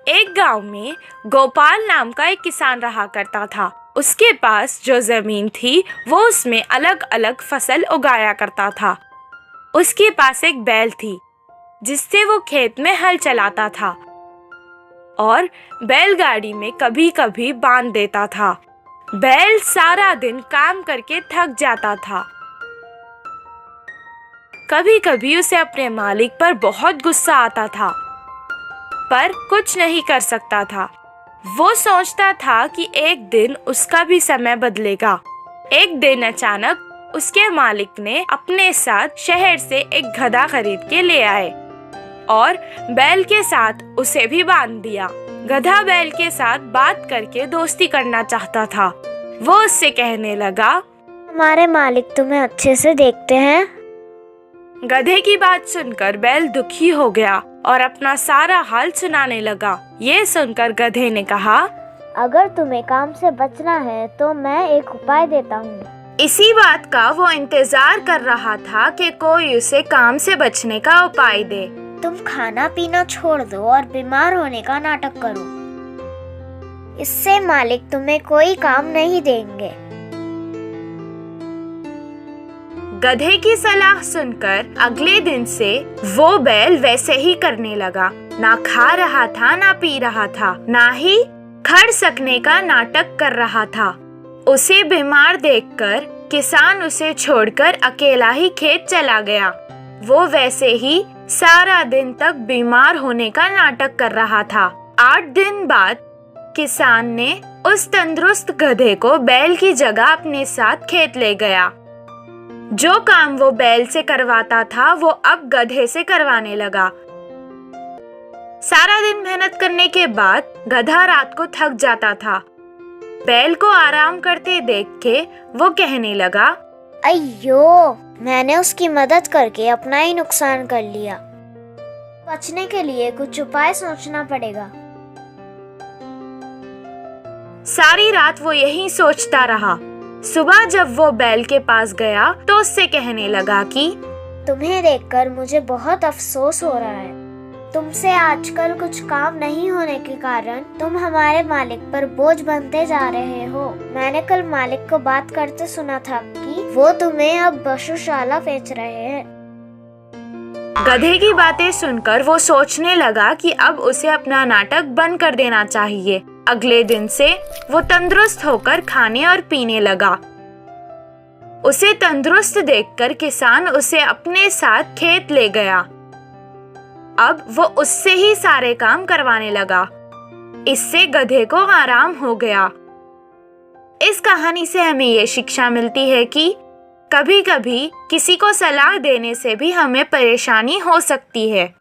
एक गांव में गोपाल नाम का एक किसान रहा करता था। उसके पास जो जमीन थी वो उसमें अलग अलग फसल उगाया करता था। उसके पास एक बैल थी जिससे वो खेत में हल चलाता था और बैलगाड़ी में कभी कभी बांध देता था। बैल सारा दिन काम करके थक जाता था। कभी कभी उसे अपने मालिक पर बहुत गुस्सा आता था, पर कुछ नहीं कर सकता था। वो सोचता था कि एक दिन उसका भी समय बदलेगा। एक दिन अचानक उसके मालिक ने अपने साथ शहर से एक गधा खरीद के ले आए और बैल के साथ उसे भी बांध दिया। गधा बैल के साथ बात करके दोस्ती करना चाहता था। वो उससे कहने लगा, हमारे मालिक तुम्हें अच्छे से देखते हैं। गधे की बात सुनकर बैल दुखी हो गया और अपना सारा हाल सुनाने लगा। ये सुनकर गधे ने कहा, अगर तुम्हें काम से बचना है तो मैं एक उपाय देता हूँ। इसी बात का वो इंतजार कर रहा था कि कोई उसे काम से बचने का उपाय दे। तुम खाना पीना छोड़ दो और बीमार होने का नाटक करो। इससे मालिक तुम्हें कोई काम नहीं देंगे। गधे की सलाह सुनकर अगले दिन से वो बैल वैसे ही करने लगा। ना खा रहा था, ना पी रहा था, ना ही खड़ सकने का नाटक कर रहा था। उसे बीमार देखकर किसान उसे छोड़कर अकेला ही खेत चला गया। वो वैसे ही सारा दिन तक बीमार होने का नाटक कर रहा था। 8 दिन बाद किसान ने उस तंदुरुस्त गधे को बैल की जगह अपने साथ खेत ले गया। जो काम वो बैल से करवाता था वो अब गधे से करवाने लगा। सारा दिन मेहनत करने के बाद गधा रात को थक जाता था। बैल को आराम करते देख के वो कहने लगा, अయ్यो, मैंने उसकी मदद करके अपना ही नुकसान कर लिया। बचने के लिए कुछ उपाय सोचना पड़ेगा। सारी रात वो यही सोचता रहा। सुबह जब वो बैल के पास गया तो उससे कहने लगा कि तुम्हें देखकर मुझे बहुत अफसोस हो रहा है। तुमसे आजकल कुछ काम नहीं होने के कारण तुम हमारे मालिक पर बोझ बनते जा रहे हो। मैंने कल मालिक को बात करते सुना था कि वो तुम्हें अब पशुशाला बेच रहे हैं। गधे की बातें सुनकर वो सोचने लगा कि अब उसे अपना नाटक बंद कर देना चाहिए। अगले दिन से वो तंदुरुस्त होकर खाने और पीने लगा। उसे तंदुरुस्त देखकर किसान उसे अपने साथ खेत ले गया। अब वो उससे ही सारे काम करवाने लगा। इससे गधे को आराम हो गया। इस कहानी से हमें ये शिक्षा मिलती है कि कभी-कभी किसी को सलाह देने से भी हमें परेशानी हो सकती है।